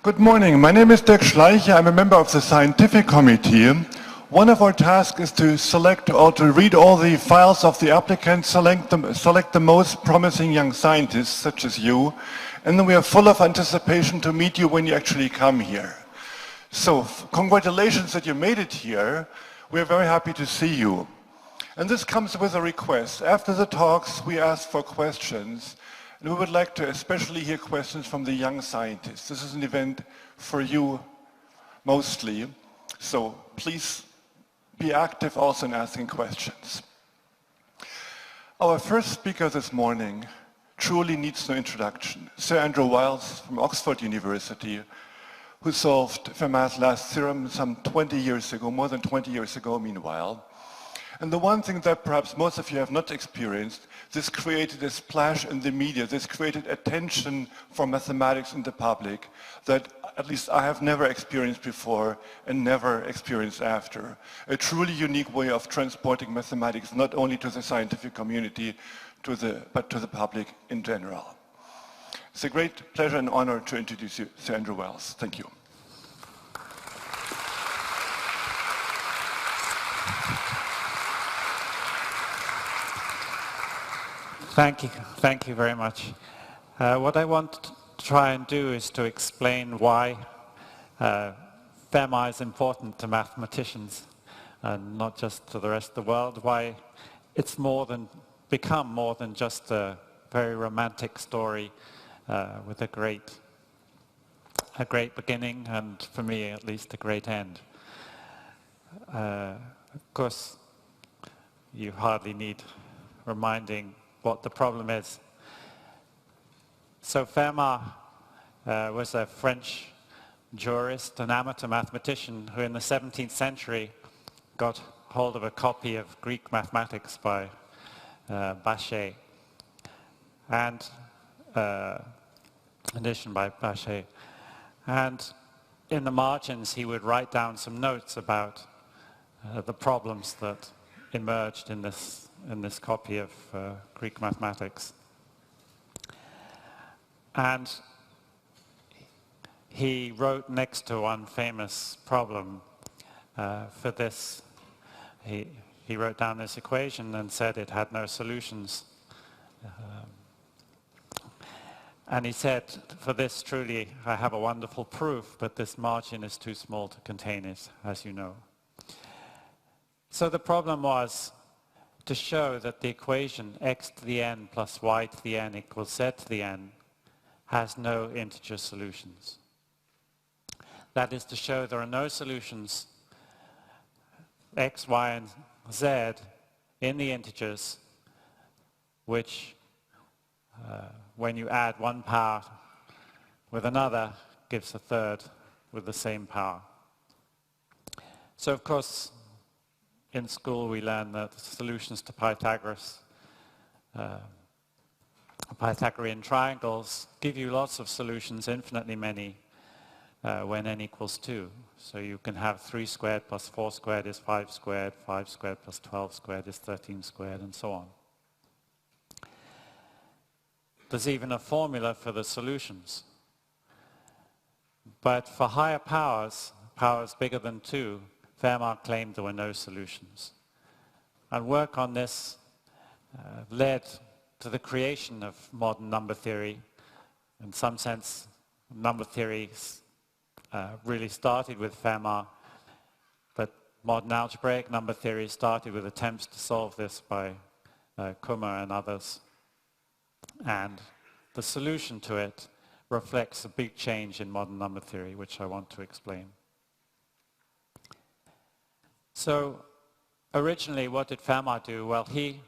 Good morning. My name is Dirk Schleicher. I'm a member of the scientific committee. One of our tasks is to select or to read all the files of the applicants, select the most promising young scientists, such as you, and then we are full of anticipation to meet you when you actually come here. So, congratulations that you made it here. We are very happy to see you. And this comes with a request. After the talks, we ask for questions. And we would like to especially hear questions from the young scientists. This is an event for you mostly. So please be active also in asking questions. Our first speaker this morning truly needs no introduction. Sir Andrew Wiles from Oxford University, who solved Fermat's last theorem some 20 years ago, more than 20 years ago meanwhile. And the one thing that perhaps most of you have not experienced, this created a splash in the media, this created attention for mathematics in the public that at least I have never experienced before and never experienced after. A truly unique way of transporting mathematics not only to the scientific community, but to the public in general. It's a great pleasure and honor to introduce you, Sir Andrew Wiles. Thank you. Thank you very much. What I want to try and do is to explain why Fermat is important to mathematicians and not just to the rest of the world, why it's become more than just a very romantic story with a great beginning and, for me at least, a great end. Of course, you hardly need reminding what the problem is. So Fermat was a French jurist, an amateur mathematician who in the 17th century got hold of a copy of Greek mathematics by Bachet, and edition by Bachet. And in the margins he would write down some notes about the problems that emerged in this copy of Greek mathematics. And he wrote next to one famous problem for this. He wrote down this equation and said it had no solutions. And he said, for this truly I have a wonderful proof, but this margin is too small to contain it, as you know. So the problem was to show that the equation x to the n plus y to the n equals z to the n has no integer solutions. That is to show there are no solutions x, y, and z in the integers which, when you add one power with another, gives a third with the same power. So of course, in school we learn that solutions to Pythagorean triangles give you lots of solutions, infinitely many, when n equals 2. So you can have 3 squared plus 4 squared is 5 squared, 5 squared plus 12 squared is 13 squared, and so on. There's even a formula for the solutions. But for higher powers bigger than 2, Fermat claimed there were no solutions. And work on this led to the creation of modern number theory. In some sense, number theory really started with Fermat, but modern algebraic number theory started with attempts to solve this by Kummer and others. And the solution to it reflects a big change in modern number theory, which I want to explain. So originally, what did Fermat do? Well, he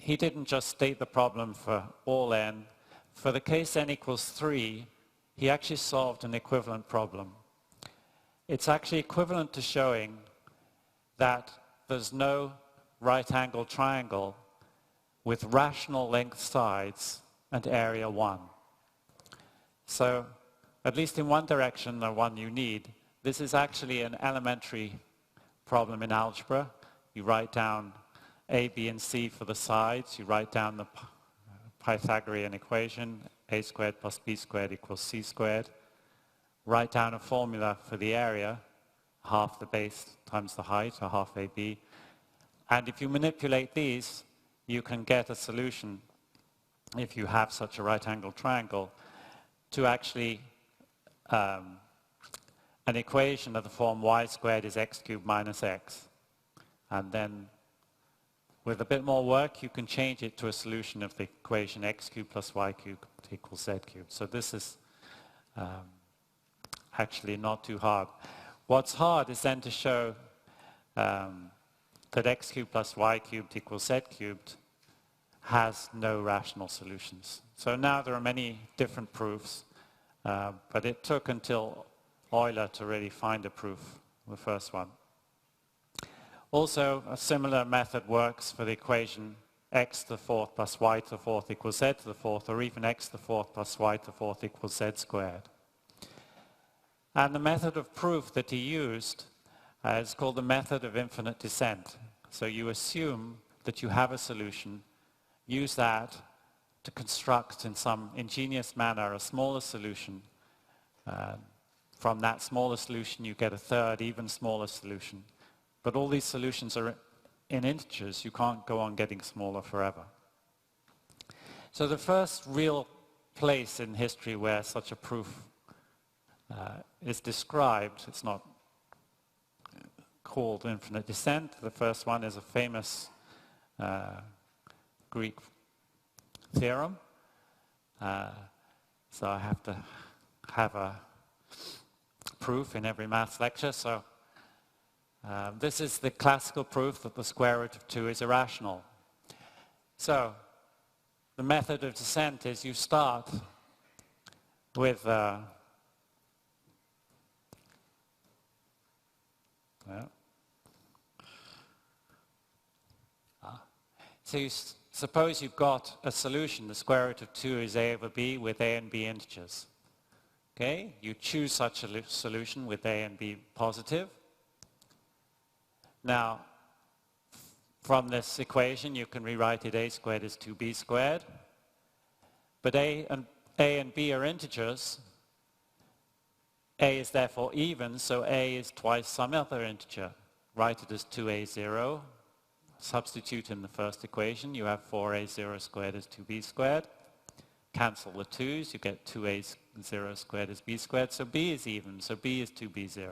didn't just state the problem for all n. For the case n equals 3, he actually solved an equivalent problem. It's actually equivalent to showing that there's no right-angled triangle with rational length sides and area 1. So, at least in one direction, the one you need, this is actually an elementary problem in algebra. You write down A, B, and C for the sides. You write down the Pythagorean equation, a squared plus b squared equals c squared. Write down a formula for the area, half the base times the height, or half AB. And if you manipulate these, you can get a solution, if you have such a right-angled triangle, to actually an equation of the form y squared is x cubed minus x. And then with a bit more work, you can change it to a solution of the equation x cubed plus y cubed equals z cubed. So this is actually not too hard. What's hard is then to show that x cubed plus y cubed equals z cubed has no rational solutions. So now there are many different proofs, but it took until Euler to really find a proof, the first one. Also, a similar method works for the equation x to the fourth plus y to the fourth equals z to the fourth, or even x to the fourth plus y to the fourth equals z squared. And the method of proof that he used is called the method of infinite descent. So you assume that you have a solution, use that to construct in some ingenious manner a smaller solution. From that smaller solution you get a third, even smaller solution. But all these solutions are in integers. You can't go on getting smaller forever. So the first real place in history where such a proof is described, it's not called infinite descent. The first one is a famous Greek theorem. So I have to have a proof in every maths lecture. So this is the classical proof that the square root of 2 is irrational. So the method of descent is you start with so you suppose you've got a solution. The square root of 2 is a over b with a and b integers. Okay, you choose such a solution with a and b positive. Now, from this equation, you can rewrite it a squared is 2b squared. But a and b are integers. A is therefore even, so a is twice some other integer. Write it as 2a0. Substitute in the first equation. You have 4a0 squared is 2b squared. Cancel the 2's. You get 2a0 squared is b squared. So b is even, so b is 2b0.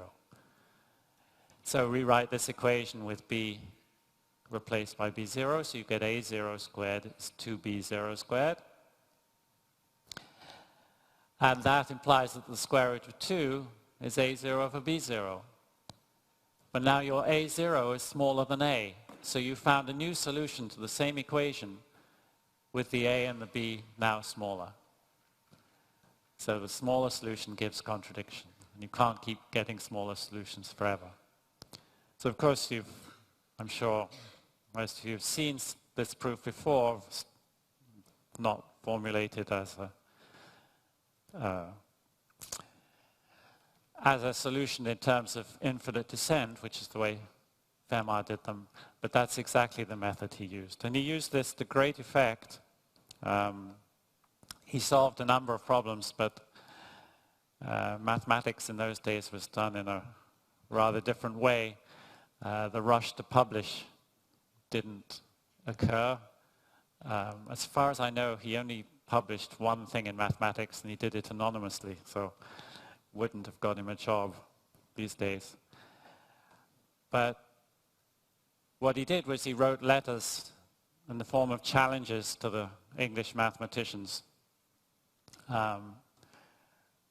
So rewrite this equation with b replaced by b0, so you get a0 squared is 2b0 squared. And that implies that the square root of 2 is a0 over b0. But now your a0 is smaller than a, so you found a new solution to the same equation with the a and the b now smaller. So the smaller solution gives contradiction, and you can't keep getting smaller solutions forever. So of course I'm sure most of you have seen this proof before, not formulated as a solution in terms of infinite descent, which is the way Fermat did them, but that's exactly the method he used. And he used this to great effect. He solved a number of problems, but mathematics in those days was done in a rather different way. The rush to publish didn't occur. As far as I know, he only published one thing in mathematics, and he did it anonymously, so wouldn't have got him a job these days. But what he did was he wrote letters in the form of challenges to the English mathematicians,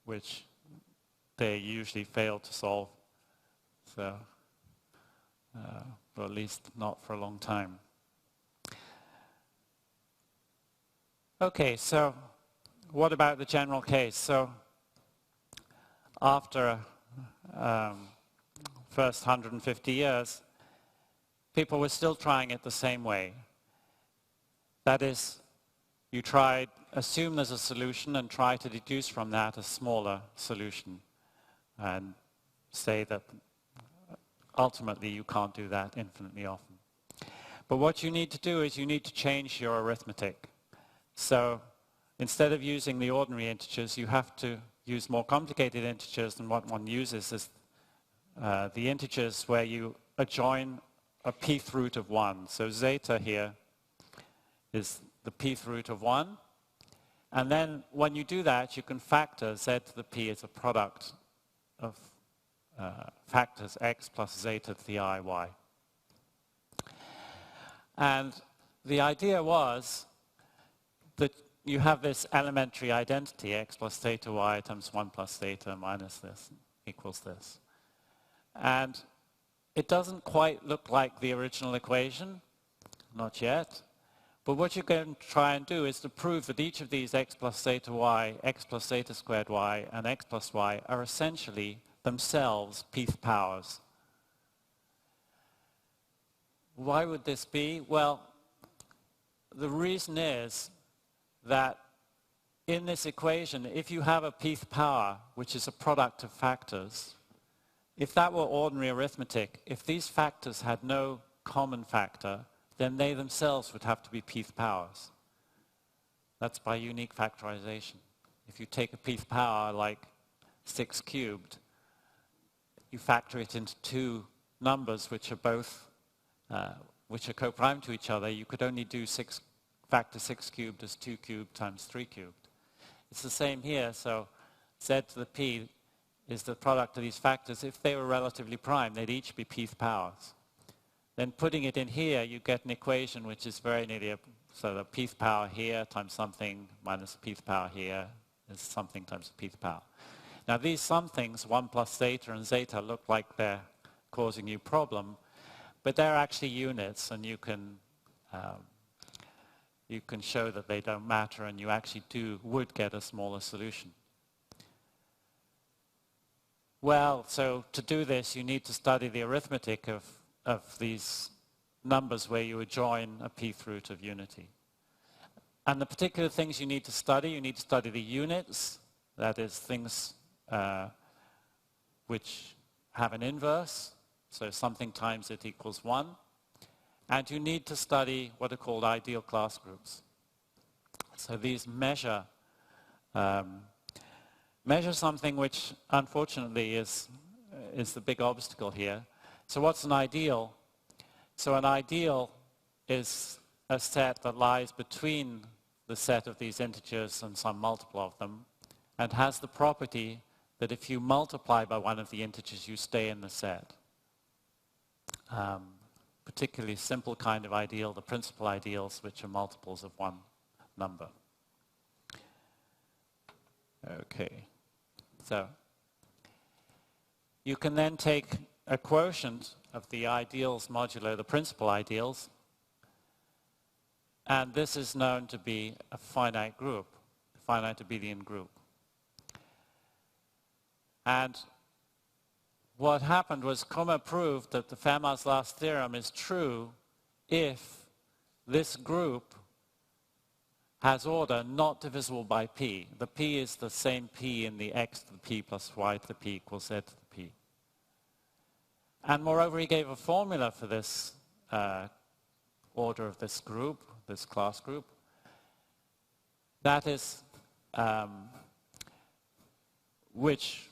which they usually failed to solve. So, or at least not for a long time. Okay, so what about the general case? So after first 150 years, people were still trying it the same way. That is, you assume there's a solution and try to deduce from that a smaller solution, and say that ultimately you can't do that infinitely often. But what you need to do is you need to change your arithmetic. So instead of using the ordinary integers, you have to use more complicated integers, and what one uses is the integers where you adjoin a pth root of 1. So zeta here is the pth root of 1. And then when you do that, you can factor z to the p as a product of factors x plus zeta to the I, y. And the idea was that you have this elementary identity, x plus theta y times 1 plus theta minus this equals this. And it doesn't quite look like the original equation, not yet. But what you're going to try and do is to prove that each of these x plus theta y, x plus theta squared y, and x plus y are essentially themselves pth powers. Why would this be? Well, the reason is that in this equation, if you have a pth power, which is a product of factors, if that were ordinary arithmetic, if these factors had no common factor, then they themselves would have to be pth powers. That's by unique factorization. If you take a pth power like 6 cubed, you factor it into two numbers which are both, which are co-prime to each other, you could only do factor 6 cubed as 2 cubed times 3 cubed. It's the same here, so z to the p is the product of these factors. If they were relatively prime, they'd each be pth powers. Then putting it in here, you get an equation which is very nearly, so the pth power here times something minus the pth power here is something times the pth power. Now these somethings, 1 plus theta and zeta, look like they're causing you problem, but they're actually units, and you can show that they don't matter, and you actually would get a smaller solution. Well, so to do this, you need to study the arithmetic of these numbers where you adjoin a pth root of unity. And the particular things you need to study the units, that is things which have an inverse, so something times it equals 1. And you need to study what are called ideal class groups. So these measure something which unfortunately is the big obstacle here. So what's an ideal? So an ideal is a set that lies between the set of these integers and some multiple of them, and has the property that if you multiply by one of the integers, you stay in the set. Particularly simple kind of ideal, the principal ideals, which are multiples of one number. Okay, so you can then take a quotient of the ideals modulo the principal ideals, and this is known to be a finite group, a finite abelian group. And what happened was Kummer proved that the Fermat's last theorem is true if this group has order not divisible by p. The p is the same p in the x to the p plus y to the p equals z to the p. And moreover, he gave a formula for this order of this group, this class group. That is, which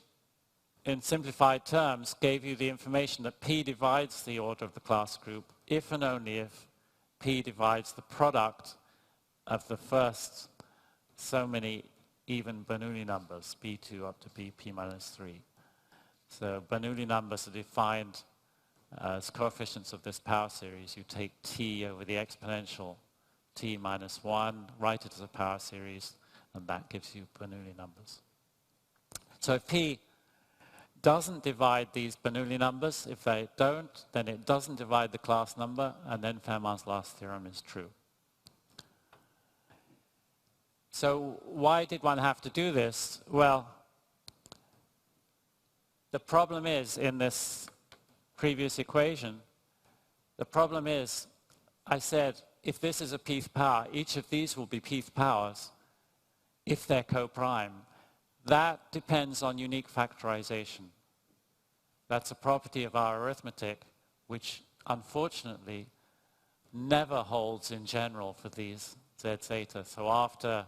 in simplified terms gave you the information that p divides the order of the class group if and only if p divides the product of the first so many even Bernoulli numbers, p2 up to p minus 3. So Bernoulli numbers are defined as coefficients of this power series. You take t over the exponential t minus 1, write it as a power series, and that gives you Bernoulli numbers. So if p doesn't divide these Bernoulli numbers, if they don't, then it doesn't divide the class number, and then Fermat's last theorem is true. So why did one have to do this? Well, the problem is, in this previous equation, the problem is, I said, if this is a pth power, each of these will be pth powers if they're co-prime. That depends on unique factorization. That's a property of our arithmetic, which unfortunately never holds in general for these z zeta. So after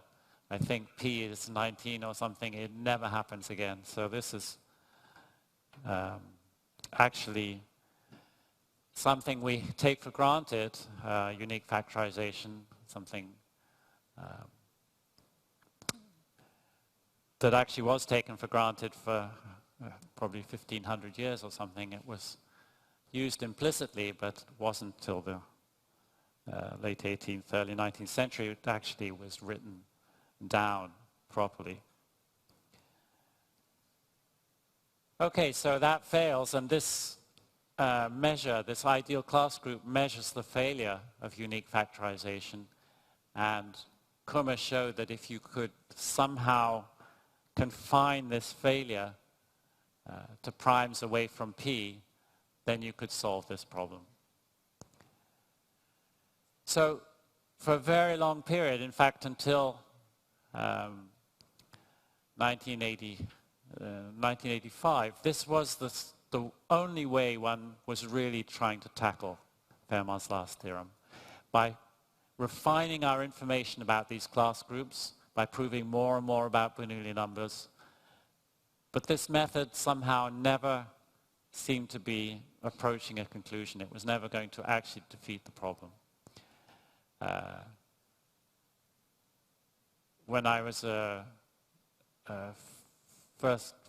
I think P is 19 or something, it never happens again. So this is actually something we take for granted, unique factorization, something that actually was taken for granted for probably 1,500 years or something. It was used implicitly, but it wasn't till the late 18th, early 19th century it actually was written down properly. Okay, so that fails, and this measure, this ideal class group, measures the failure of unique factorization. And Kummer showed that if you could somehow confine this failure to primes away from P, then you could solve this problem. So for a very long period, in fact until 1985, this was the only way one was really trying to tackle Fermat's last theorem, by refining our information about these class groups, by proving more and more about Bernoulli numbers. But this method somehow never seemed to be approaching a conclusion. It was never going to actually defeat the problem. When I was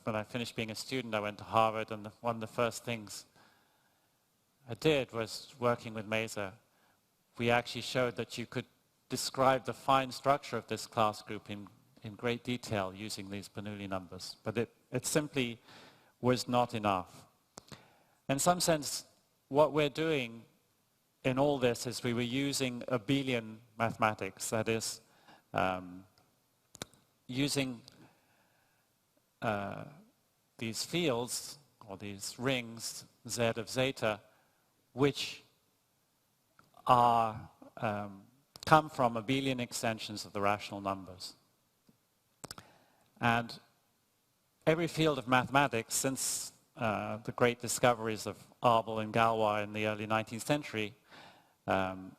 when I finished being a student, I went to Harvard, and one of the first things I did was working with Mesa. We actually showed that you could describe the fine structure of this class group in great detail using these Bernoulli numbers, but it simply was not enough. In some sense, what we're doing in all this is we were using abelian mathematics, that is, using these fields, or these rings, Z of zeta, which are, come from abelian extensions of the rational numbers. And every field of mathematics, since the great discoveries of Abel and Galois in the early 19th century,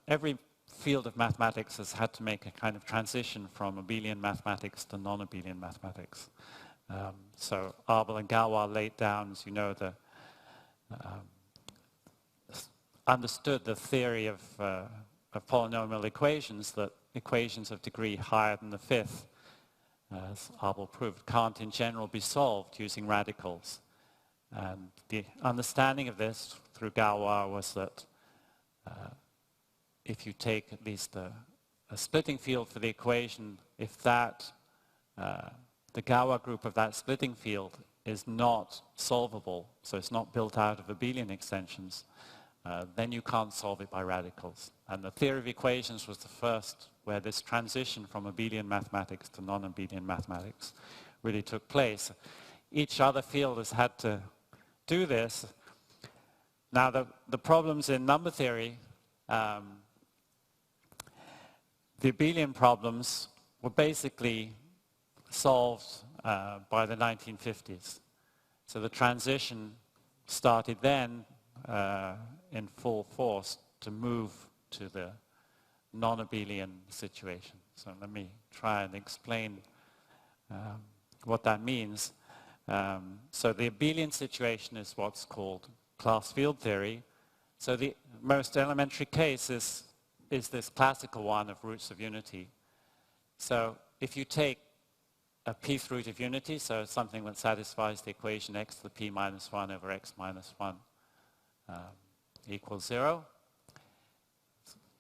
every field of mathematics has had to make a kind of transition from abelian mathematics to non-abelian mathematics. So Abel and Galois laid down, as you know, understood the theory of polynomial equations, that equations of degree higher than the fifth, as Abel proved, can't in general be solved using radicals. And the understanding of this through Galois was that if you take at least a splitting field for the equation, if that the Galois group of that splitting field is not solvable, so it's not built out of abelian extensions, then you can't solve it by radicals. And the theory of equations was the first where this transition from abelian mathematics to non-abelian mathematics really took place. Each other field has had to do this. Now the problems in number theory, the abelian problems were basically solved by the 1950s. So the transition started then in full force to move to the non-abelian situation. So let me try and explain what that means. So the abelian situation is what's called class field theory. So the most elementary case is this classical one of roots of unity. So if you take a pth root of unity, so something that satisfies the equation x to the p minus 1 over x minus 1 equals 0,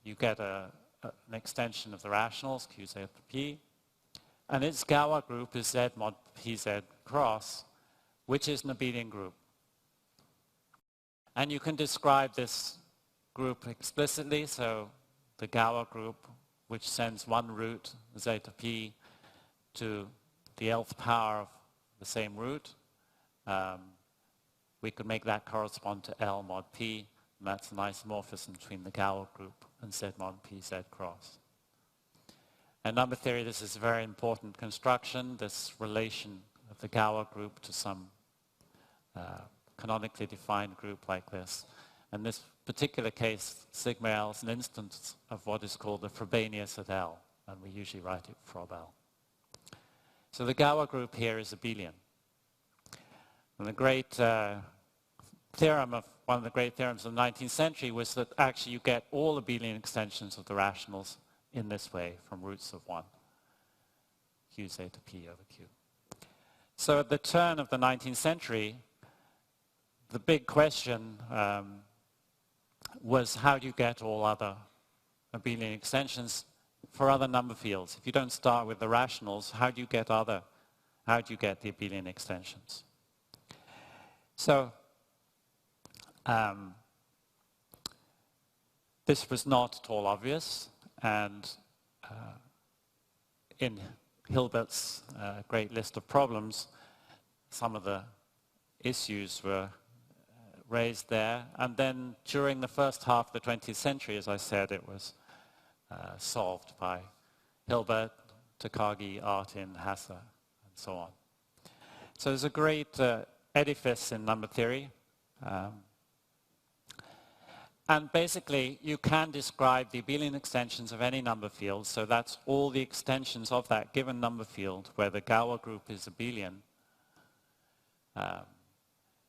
you get an extension of the rationals, qz to p, and its Galois group is z mod pz cross, which is an abelian group. And you can describe this group explicitly, so the Galois group, which sends one root, z to p, to the nth power of the same root. We could make that correspond to L mod p, and that's an isomorphism between the Galois group and z mod p z cross. In number theory, this is a very important construction, this relation of the Galois group to some canonically defined group like this. In this particular case, sigma L is an instance of what is called the Frobenius at L, and we usually write it Frob L. So the Galois group here is abelian. And the great theorem of one of the great theorems of the 19th century was that actually you get all abelian extensions of the rationals in this way from roots of 1, q zeta p over q. So at the turn of the 19th century, the big question was how do you get all other abelian extensions for other number fields? If you don't start with the rationals, how do you get the abelian extensions? So this was not at all obvious, and in Hilbert's great list of problems, some of the issues were raised there, and then during the first half of the 20th century, as I said, it was solved by Hilbert, Takagi, Artin, Hasse, and so on. So there's a great edifice in number theory. And basically, you can describe the abelian extensions of any number field, so that's all the extensions of that given number field where the Galois group is abelian,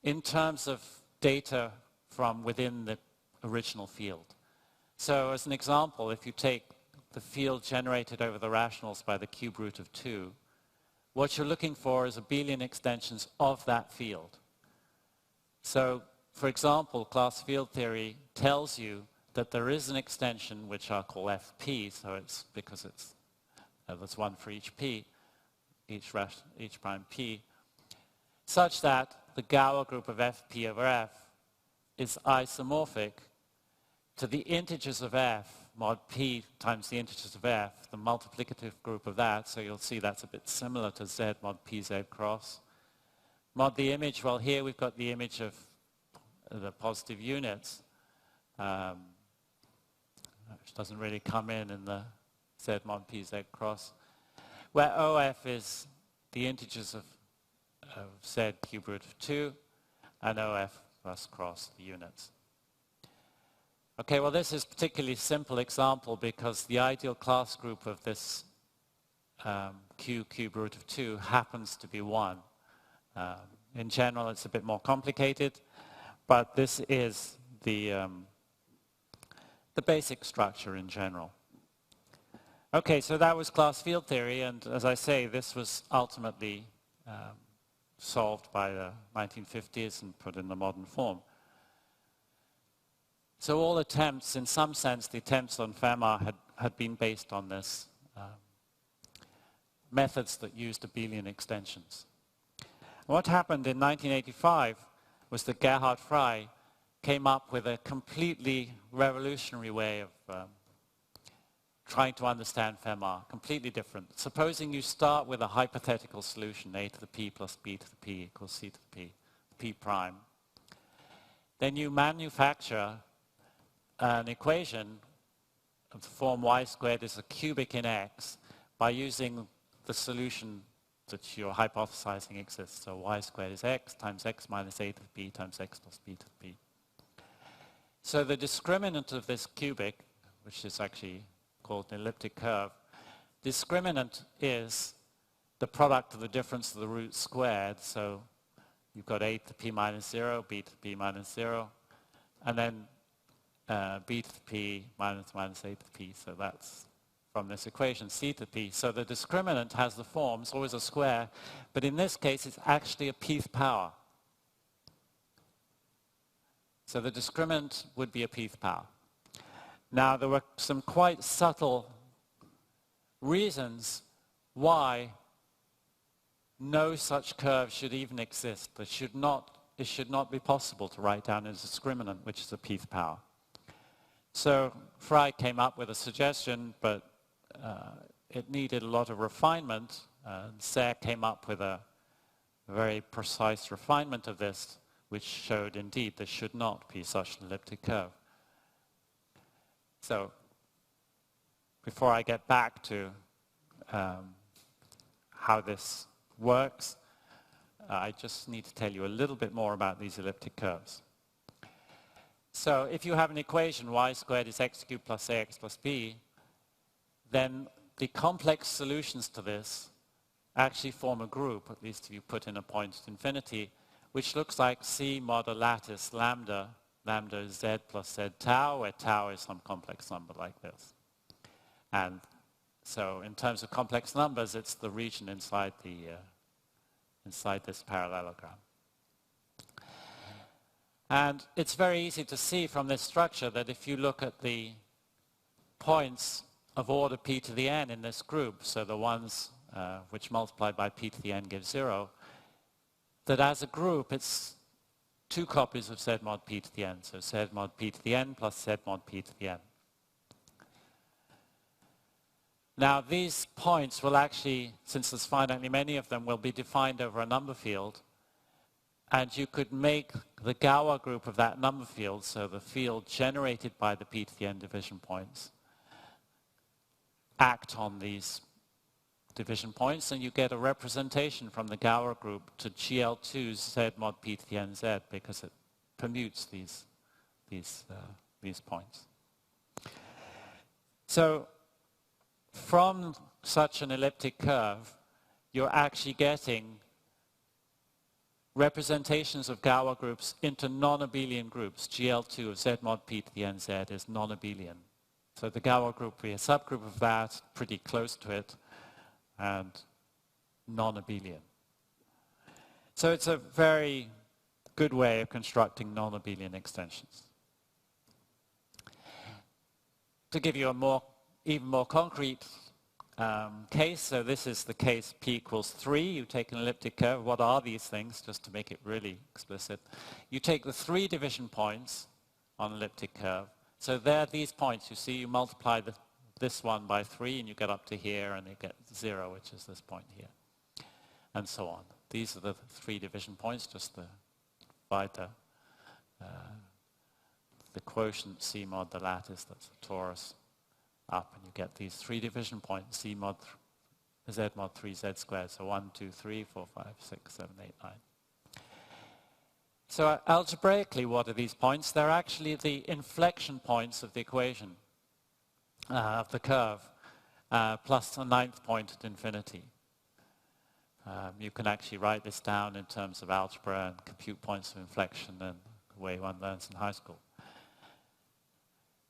in terms of data from within the original field. So as an example, if you take the field generated over the rationals by the cube root of 2, what you're looking for is abelian extensions of that field. So, for example, class field theory tells you that there is an extension which I'll call FP, so it's because it's there's one for each P, each prime P, such that the Galois group of Fp over F is isomorphic to the integers of F, mod P times the integers of F, the multiplicative group of that, so you'll see that's a bit similar to Z mod P Z cross. Mod the image, well here we've got the image of the positive units, which doesn't really come in the Z mod P Z cross, where OF is the integers of Z cube root of 2 and OF plus cross the units. Okay, well this is a particularly simple example because the ideal class group of this Q cube root of 2 happens to be 1. In general it's a bit more complicated, but this is the basic structure in general. Okay, so that was class field theory, and as I say, this was ultimately solved by the 1950s and put in the modern form. So all attempts, in some sense, the attempts on Fermat had been based on this methods that used abelian extensions. What happened in 1985 was that Gerhard Frey came up with a completely revolutionary way of trying to understand Fermat, completely different. Supposing you start with a hypothetical solution, a to the p plus b to the p equals c to the p prime. Then you manufacture an equation of the form y squared is a cubic in x by using the solution that you're hypothesizing exists. So y squared is x times x minus a to the p times x plus b to the p. So the discriminant of this cubic, which is actually called an elliptic curve, discriminant is the product of the difference of the roots squared. So you've got a to the p minus 0, b to the p minus 0, and then b to the p minus a to the p. So that's from this equation, c to the p. So the discriminant has the form, it's always a square, but in this case it's actually a pth power. So the discriminant would be a pth power. Now there were some quite subtle reasons why no such curve should even exist. It should not be possible to write down as a discriminant, which is a pth power. So Frey came up with a suggestion, but it needed a lot of refinement. Serre came up with a very precise refinement of this, which showed indeed there should not be such an elliptic curve. So before I get back to how this works, I just need to tell you a little bit more about these elliptic curves. So if you have an equation y squared is x cubed plus ax plus b, then the complex solutions to this actually form a group, at least if you put in a point at infinity, which looks like C mod a lattice lambda. Lambda is Z plus Z tau, where tau is some complex number like this. And so in terms of complex numbers, it's the region inside this parallelogram. And it's very easy to see from this structure that if you look at the points of order p to the n in this group, so the ones which multiplied by p to the n give 0, that as a group it's 2 copies of z mod p to the n, so z mod p to the n plus z mod p to the n. Now these points will actually, since there's finitely many of them, will be defined over a number field, and you could make the Galois group of that number field, so the field generated by the p to the n division points, act on these division points, and you get a representation from the Galois group to GL2 z mod p to the n z, because it permutes these points. So from such an elliptic curve, you're actually getting representations of Galois groups into non-abelian groups. GL2 of z mod p to the n z is non-abelian. So the Galois group will be a subgroup of that, pretty close to it, and non-abelian. So it's a very good way of constructing non-abelian extensions. To give you a even more concrete case, so this is the case p equals 3. You take an elliptic curve. What are these things? Just to make it really explicit. You take the 3 division points on an elliptic curve. So there are these points. You see, you multiply this one by 3 and you get up to here and you get 0, which is this point here, and so on. These are the 3 division points, just to divide the quotient C mod the lattice, that's a torus, up, and you get these 3 division points, Z mod Z mod 3Z squared, so 1, 2, 3, 4, 5, 6, 7, 8, 9. So algebraically, what are these points? They're actually the inflection points of the equation, of the curve, plus a 9th point at infinity. You can actually write this down in terms of algebra and compute points of inflection and the way one learns in high school.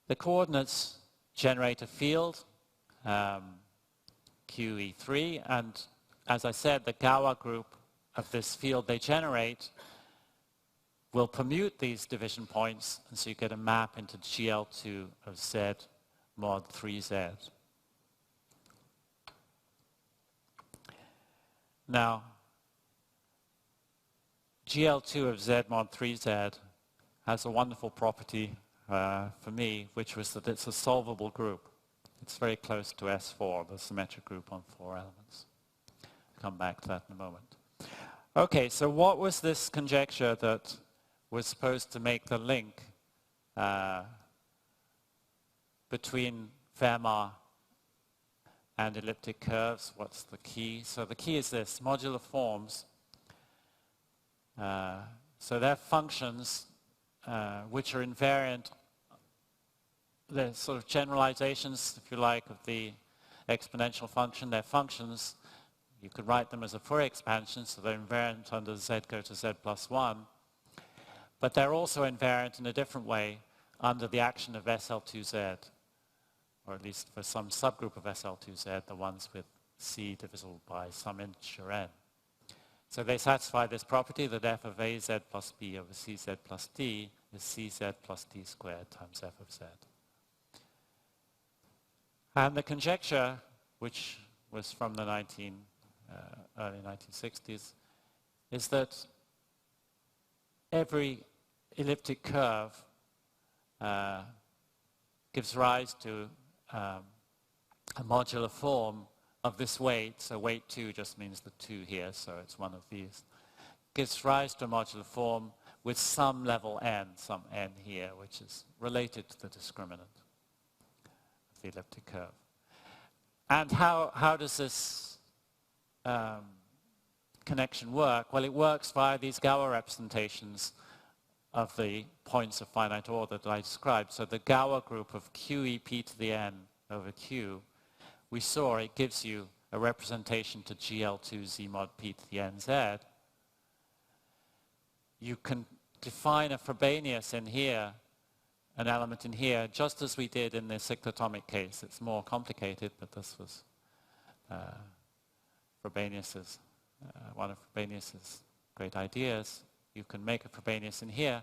The coordinates generate a field, QE3, and as I said, the Galois group of this field they generate will permute these division points, and so you get a map into GL2 of Z mod 3Z. Now, GL2 of Z mod 3Z has a wonderful property for me, which was that it's a solvable group. It's very close to S4, the symmetric group on 4 elements. I'll come back to that in a moment. Okay, so what was this conjecture that was supposed to make the link between Fermat and elliptic curves? What's the key? So the key is this: modular forms. So they're functions which are invariant. They're sort of generalizations, if you like, of the exponential function. They're functions. You could write them as a Fourier expansion, so they're invariant under z go to z plus 1. But they're also invariant in a different way under the action of SL2Z, or at least for some subgroup of SL2Z, the ones with C divisible by some integer n. So they satisfy this property that f of AZ plus B over CZ plus D is CZ plus D squared times f of Z. And the conjecture, which was from the early 1960s, is that every elliptic curve gives rise to a modular form of this weight. So weight 2 just means the 2 here, so it's one of these. Gives rise to a modular form with some level n, some n here, which is related to the discriminant of the elliptic curve. And how does this connection work? Well, it works via these Galois representations of the points of finite order that I described. So the Galois group of QEP to the n over Q, we saw it gives you a representation to GL2 Z mod P to the NZ, you can define a Frobenius in here, an element in here, just as we did in the cyclotomic case. It's more complicated, but this was Frobenius's, one of Frobenius's great ideas. You can make a Frobenius in here.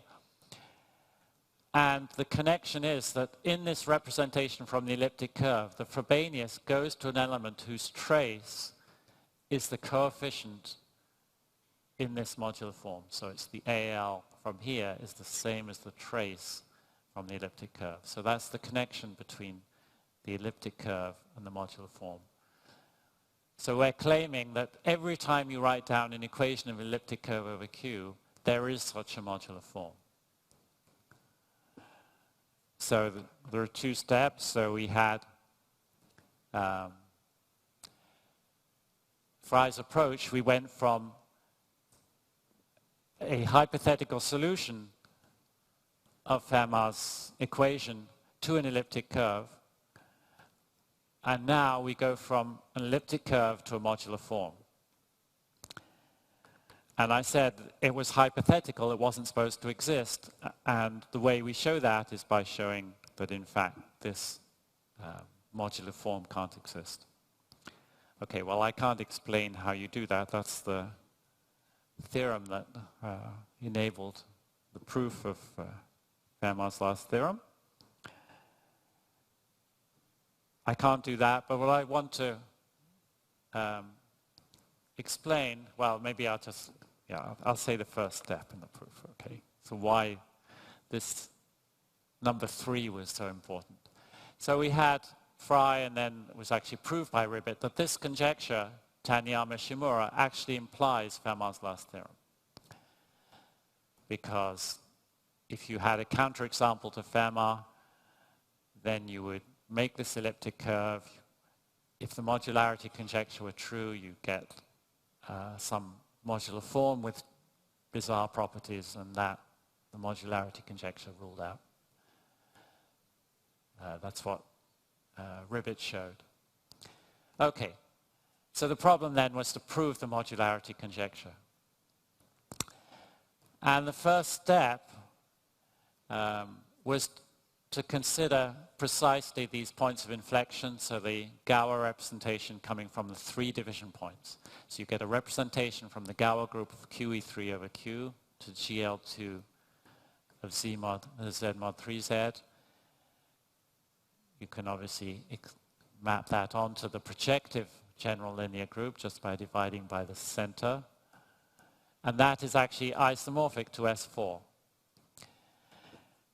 And the connection is that in this representation from the elliptic curve, the Frobenius goes to an element whose trace is the coefficient in this modular form. So it's the AL from here is the same as the trace from the elliptic curve. So that's the connection between the elliptic curve and the modular form. So we're claiming that every time you write down an equation of elliptic curve over Q, there is such a modular form. So there are two steps. So we had Frey's approach. We went from a hypothetical solution of Fermat's equation to an elliptic curve. And now we go from an elliptic curve to a modular form. And I said it was hypothetical, it wasn't supposed to exist. And the way we show that is by showing that, in fact, this modular form can't exist. Okay, well, I can't explain how you do that. That's the theorem that enabled the proof of Fermat's last theorem. I can't do that, but what I want to explain, well, maybe I'll just, I'll say the first step in the proof, okay? So why this number 3 was so important. So we had Frey, and then it was actually proved by Ribbit that this conjecture, Taniyama-Shimura, actually implies Fermat's last theorem. Because if you had a counterexample to Fermat, then you would make this elliptic curve. If the modularity conjecture were true, you get some modular form with bizarre properties, and that the modularity conjecture ruled out. That's what Ribbit showed. Okay, so the problem then was to prove the modularity conjecture. And the first step was to consider precisely these points of inflection, so the Gower representation coming from the 3 division points. So you get a representation from the Gower group of QE3 over Q to GL2 of Z mod mod 3Z. You can obviously map that onto the projective general linear group just by dividing by the center. And that is actually isomorphic to S4.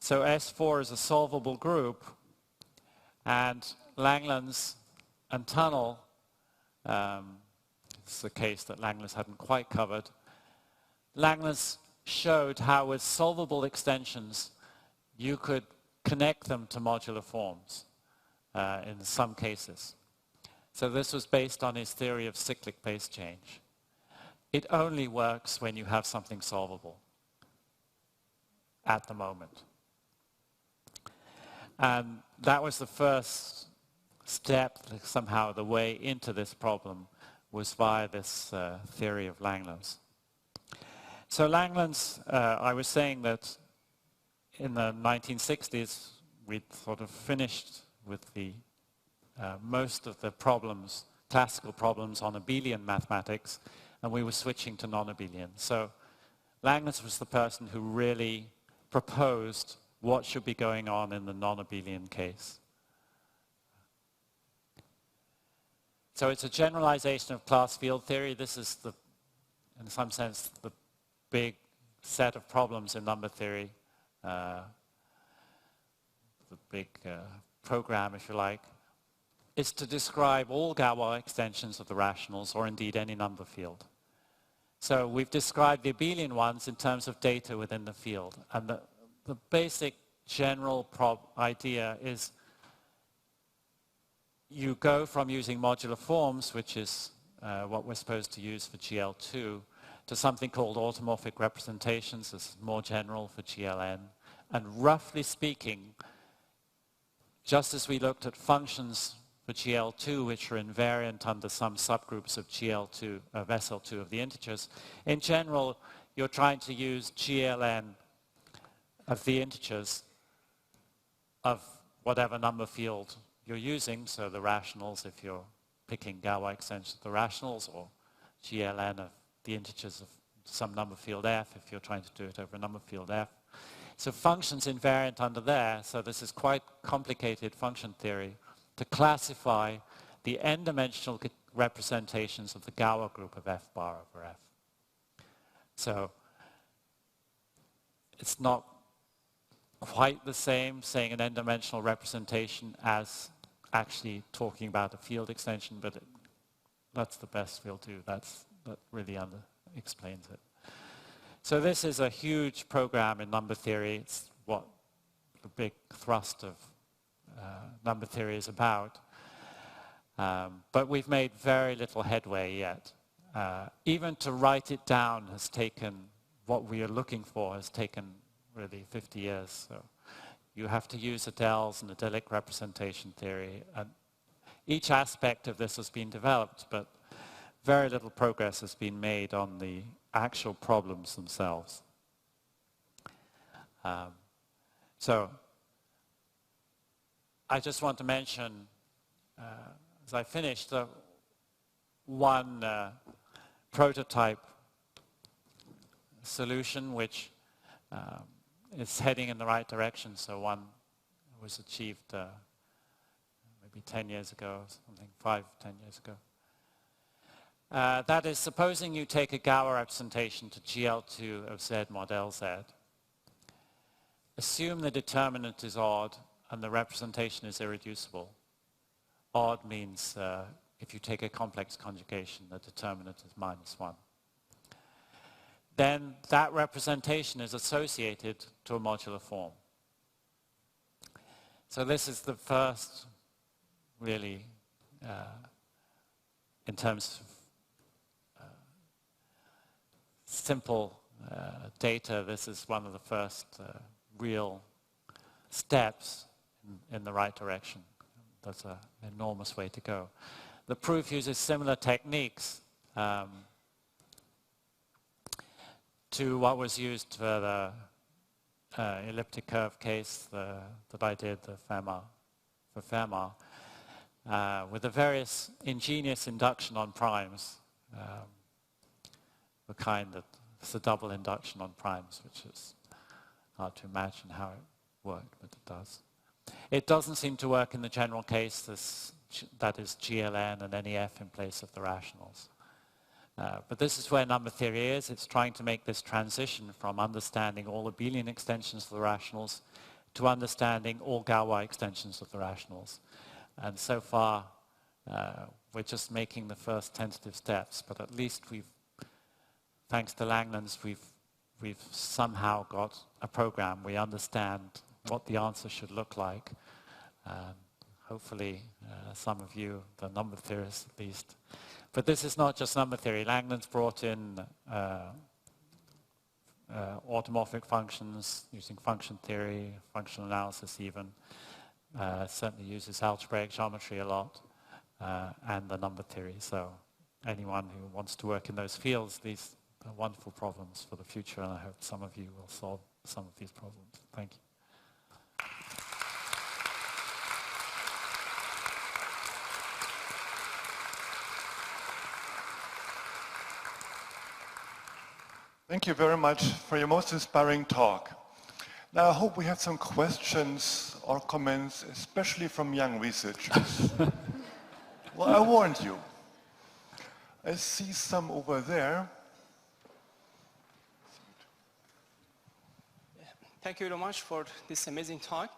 So S4 is a solvable group, and Langlands and Tunnel, it's a case that Langlands hadn't quite covered. Langlands showed how with solvable extensions you could connect them to modular forms in some cases. So this was based on his theory of cyclic base change. It only works when you have something solvable at the moment. And that was the first step, somehow the way into this problem was via this theory of Langlands. So Langlands, I was saying that in the 1960s we'd sort of finished with the most of the problems, classical problems on abelian mathematics, and we were switching to non-abelian. So Langlands was the person who really proposed what should be going on in the non-abelian case. So it's a generalization of class field theory. This is, in some sense, the big set of problems in number theory, the big program, if you like, is to describe all Galois extensions of the rationals, or indeed any number field. So we've described the abelian ones in terms of data within the field. And the basic general idea is you go from using modular forms, which is what we're supposed to use for GL2, to something called automorphic representations. This is more general for GLN. And roughly speaking, just as we looked at functions for GL2, which are invariant under some subgroups of GL2, of SL2 of the integers. In general, you're trying to use GLN of the integers of whatever number field you're using, so the rationals if you're picking Galois extensions of the rationals, or GLN of the integers of some number field f if you're trying to do it over a number field f. So functions invariant under there, so this is quite complicated function theory to classify the n-dimensional representations of the Galois group of f bar over f. So it's not quite the same saying an n-dimensional representation as actually talking about a field extension, but that's the best we'll do. That really explains it. So this is a huge program in number theory. It's what the big thrust of number theory is about. But we've made very little headway yet. Even to write it down has taken, what we are looking for has taken really 50 years. So you have to use Adels and adelic representation theory. And each aspect of this has been developed, but very little progress has been made on the actual problems themselves. So I just want to mention, as I finish, one prototype solution which is heading in the right direction. So one was achieved maybe 10 years ago, something 5, 10 years ago. That is, supposing you take a Galois representation to GL2 of Z mod LZ, assume the determinant is odd and the representation is irreducible. Odd means if you take a complex conjugation, the determinant is -1. Then that representation is associated to a modular form. So this is the first, really, in terms of simple data, this is one of the first real steps in the right direction. That's an enormous way to go. The proof uses similar techniques to what was used for the elliptic curve case that I did, for Fermat, with the various ingenious induction on primes, the kind that it's a double induction on primes, which is hard to imagine how it worked, but it does. It doesn't seem to work in the general case, that is GLN and NEF in place of the rationals. But this is where number theory is. It's trying to make this transition from understanding all abelian extensions of the rationals to understanding all Galois extensions of the rationals. And so far, we're just making the first tentative steps, but at least thanks to Langlands, we've somehow got a program. We understand what the answer should look like. Hopefully, some of you, the number theorists at least. But this is not just number theory. Langlands brought in automorphic functions using function theory, functional analysis even. Certainly uses algebraic geometry a lot, and the number theory. So anyone who wants to work in those fields, these are wonderful problems for the future, and I hope some of you will solve some of these problems. Thank you. Thank you very much for your most inspiring talk. Now I hope we have some questions or comments, especially from young researchers. Well, I warned you. I see some over there. Thank you very much for this amazing talk.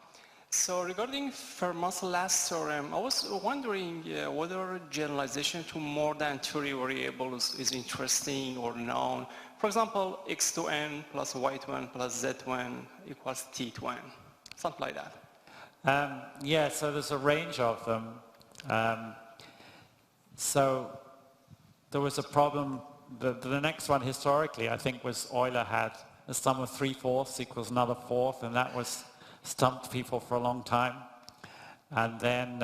So regarding Fermat's last theorem, I was wondering whether generalization to more than 2 variables is interesting or known. For example, x to n plus y to n plus z to n equals t to n, something like that. Yeah, so there's a range of them. So there was a problem, the next one historically I think was Euler had a sum of 3/4 equals another fourth, and that was stumped people for a long time. And then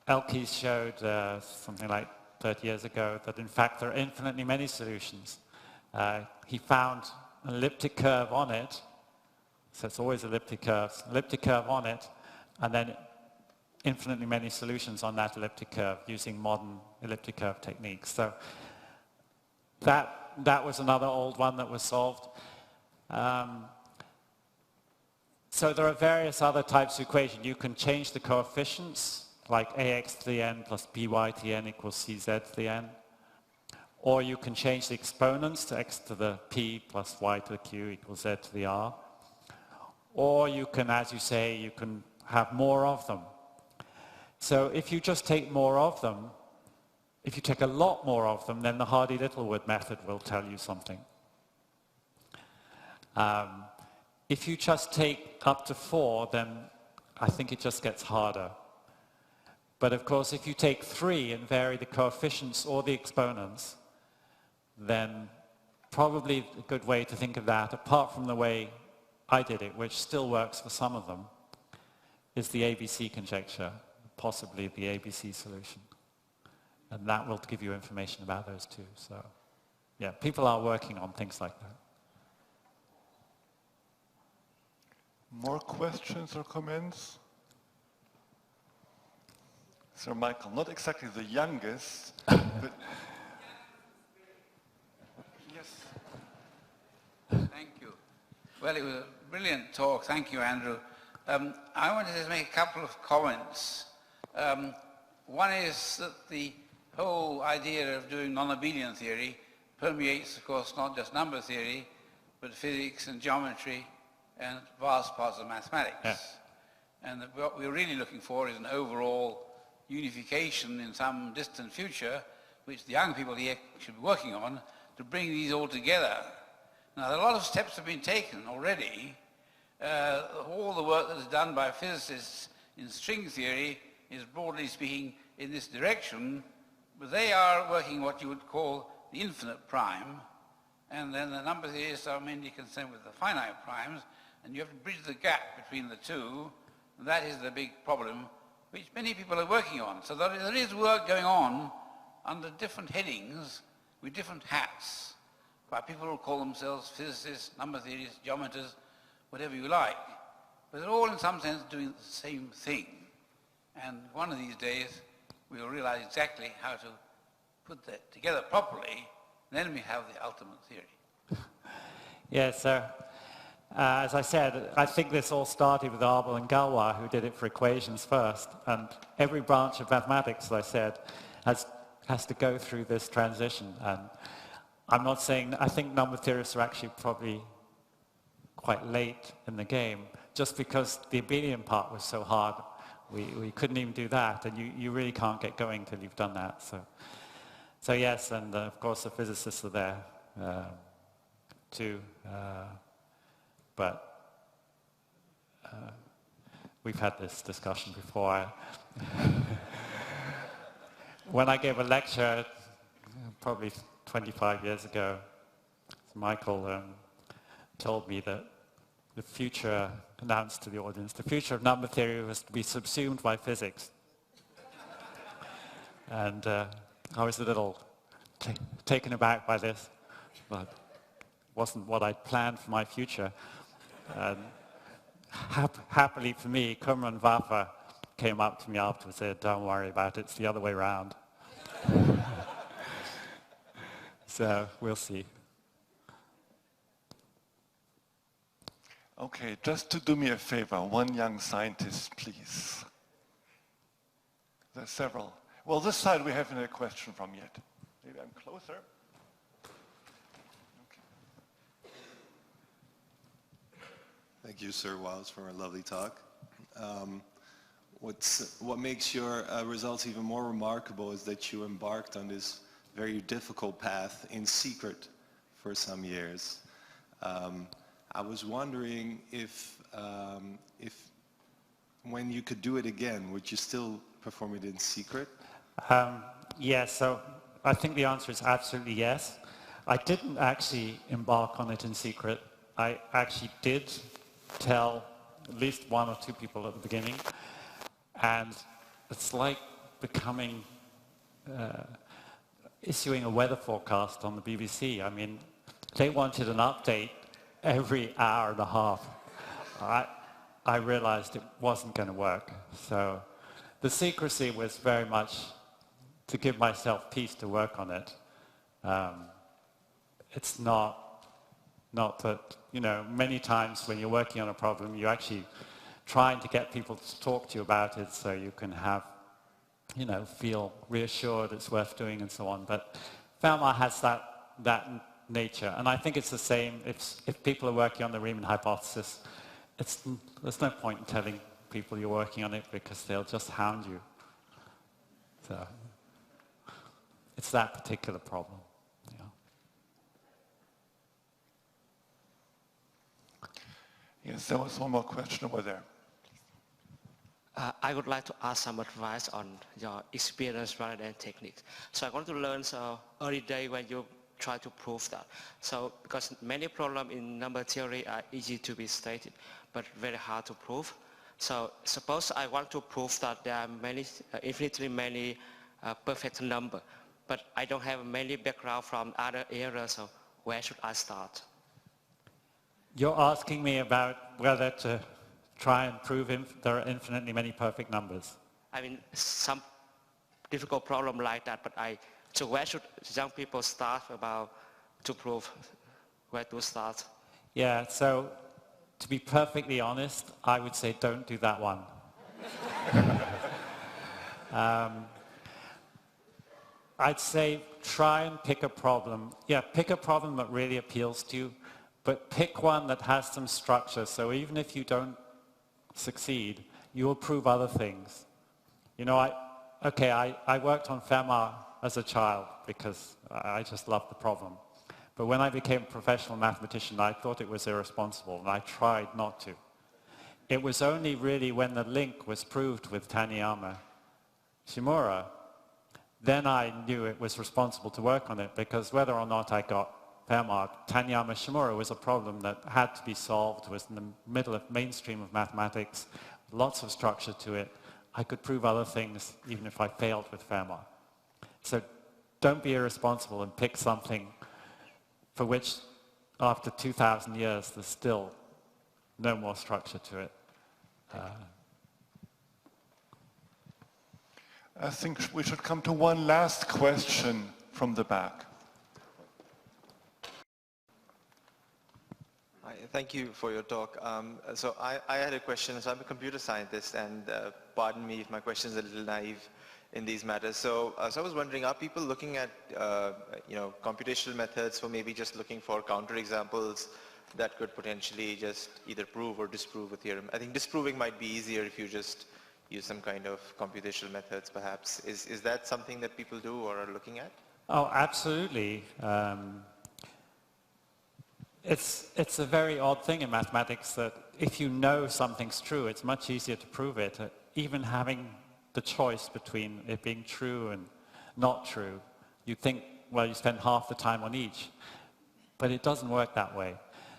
Elke showed something like 30 years ago that in fact there are infinitely many solutions. He found an elliptic curve on it, so it's always elliptic curves, elliptic curve on it, and then infinitely many solutions on that elliptic curve using modern elliptic curve techniques. So that was another old one that was solved. So there are various other types of equations. You can change the coefficients, like ax to the n plus by to the n equals cz to the n. Or you can change the exponents to x to the p plus y to the q equals z to the r. Or you can, as you say, you can have more of them. So if you just take more of them, if you take a lot more of them, then the Hardy-Littlewood method will tell you something. If you just take up to 4, then I think it just gets harder. But of course, if you take 3 and vary the coefficients or the exponents, then probably a good way to think of that, apart from the way I did it, which still works for some of them, is the ABC conjecture, possibly the ABC solution. And that will give you information about those two. So, yeah, people are working on things like that. More questions or comments? Sir Michael, not exactly the youngest, but... Yes. Thank you. Well, it was a brilliant talk. Thank you, Andrew. I wanted to make a couple of comments. One is that the whole idea of doing non-abelian theory permeates, of course, not just number theory, but physics and geometry and vast parts of mathematics. Yeah. And what we're really looking for is an overall unification in some distant future, which the young people here should be working on, to bring these all together. Now, a lot of steps have been taken already. All the work that is done by physicists in string theory is, broadly speaking, in this direction, but they are working what you would call the infinite prime, and then the number theorists are mainly concerned with the finite primes, and you have to bridge the gap between the two, and that is the big problem which many people are working on. So there is work going on under different headings with different hats by people who call themselves physicists, number theorists, geometers, whatever you like. But they're all in some sense doing the same thing. And one of these days we'll realize exactly how to put that together properly, and then we have the ultimate theory. Yes, sir. As I said, I think this all started with Abel and Galois, who did it for equations first. And every branch of mathematics, as I said, has to go through this transition. And I'm not saying, I think number theorists are actually probably quite late in the game, just because the abelian part was so hard. We couldn't even do that, and you really can't get going till you've done that. So yes, and of course the physicists are there too. But we've had this discussion before. When I gave a lecture, probably 25 years ago, Michael told me that the future, announced to the audience, the future of number theory was to be subsumed by physics. And I was a little taken aback by this, but it wasn't what I'd planned for my future. And happily for me, Kumran Vafa came up to me afterwards and said, "Don't worry about it, it's the other way around." So we'll see. Okay, just to do me a favor, one young scientist, please. There's several. Well, this side we haven't had a question from yet. Maybe I'm closer. Thank you, Sir Wiles, for a lovely talk. What makes your results even more remarkable is that you embarked on this very difficult path in secret for some years. I was wondering if when you could do it again, would you still perform it in secret? Yes, so I think the answer is absolutely yes. I didn't actually embark on it in secret. I actually did tell at least one or two people at the beginning, and it's like becoming, issuing a weather forecast on the BBC. I mean, they wanted an update every hour and a half. I realized it wasn't going to work. So the secrecy was very much to give myself peace to work on it. It's not that, you know, many times when you're working on a problem, you're actually trying to get people to talk to you about it so you can have, you know, feel reassured it's worth doing and so on. But Fermat has that nature. And I think it's the same if people are working on the Riemann hypothesis. There's no point in telling people you're working on it because they'll just hound you. So it's that particular problem. Yeah. Yes, there was one more question over there. I would like to ask some advice on your experience rather than techniques. So I want to learn early day when you try to prove that. So because many problems in number theory are easy to be stated, but very hard to prove. So suppose I want to prove that there are infinitely many perfect numbers, but I don't have many background from other areas, so where should I start? You're asking me about whether to try and prove there are infinitely many perfect numbers. I mean, some difficult problem like that, but so where should young people start to prove where to start? Yeah, so to be perfectly honest, I would say don't do that one. I'd say try and pick a problem. Yeah, pick a problem that really appeals to you, but pick one that has some structure. So even if you don't succeed, you will prove other things. You know, I worked on Fermat as a child because I just loved the problem. But when I became a professional mathematician, I thought it was irresponsible, and I tried not to. It was only really when the link was proved with Taniyama Shimura, then I knew it was responsible to work on it, because whether or not I got Fermat, Taniyama Shimura was a problem that had to be solved, was in the middle of mainstream of mathematics, lots of structure to it. I could prove other things even if I failed with Fermat. So don't be irresponsible and pick something for which after 2,000 years there's still no more structure to it. I think we should come to one last question from the back. Hi, thank you for your talk. So I had a question. So I'm a computer scientist, and pardon me if my question is a little naive in these matters. So I was wondering, are people looking at computational methods for maybe just looking for counterexamples that could potentially just either prove or disprove a theorem? I think disproving might be easier if you just use some kind of computational methods, perhaps. Is that something that people do or are looking at? Oh, absolutely. It's a very odd thing in mathematics that if you know something's true, it's much easier to prove it. Even having the choice between it being true and not true, you think, well, you spend half the time on each. But it doesn't work that way.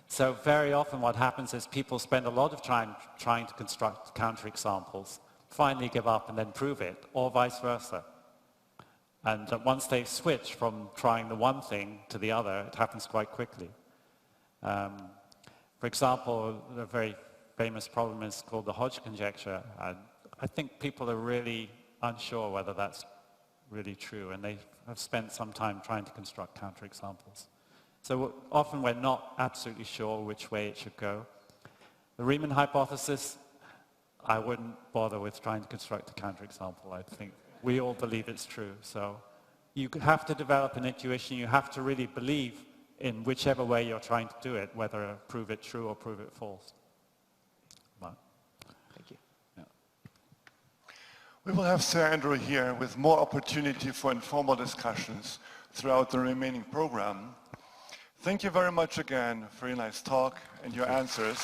So very often what happens is people spend a lot of time trying to construct counterexamples, finally give up and then prove it, or vice versa. And once they switch from trying the one thing to the other, it happens quite quickly. For example, a very famous problem is called the Hodge conjecture. I think people are really unsure whether that's really true, and they have spent some time trying to construct counterexamples. So often we're not absolutely sure which way it should go. The Riemann hypothesis, I wouldn't bother with trying to construct a counterexample. I think we all believe it's true. So you have to develop an intuition. You have to really believe in whichever way you're trying to do it, whether prove it true or prove it false. But, thank you. Yeah. We will have Sir Andrew here with more opportunity for informal discussions throughout the remaining program. Thank you very much again for your nice talk and your answers.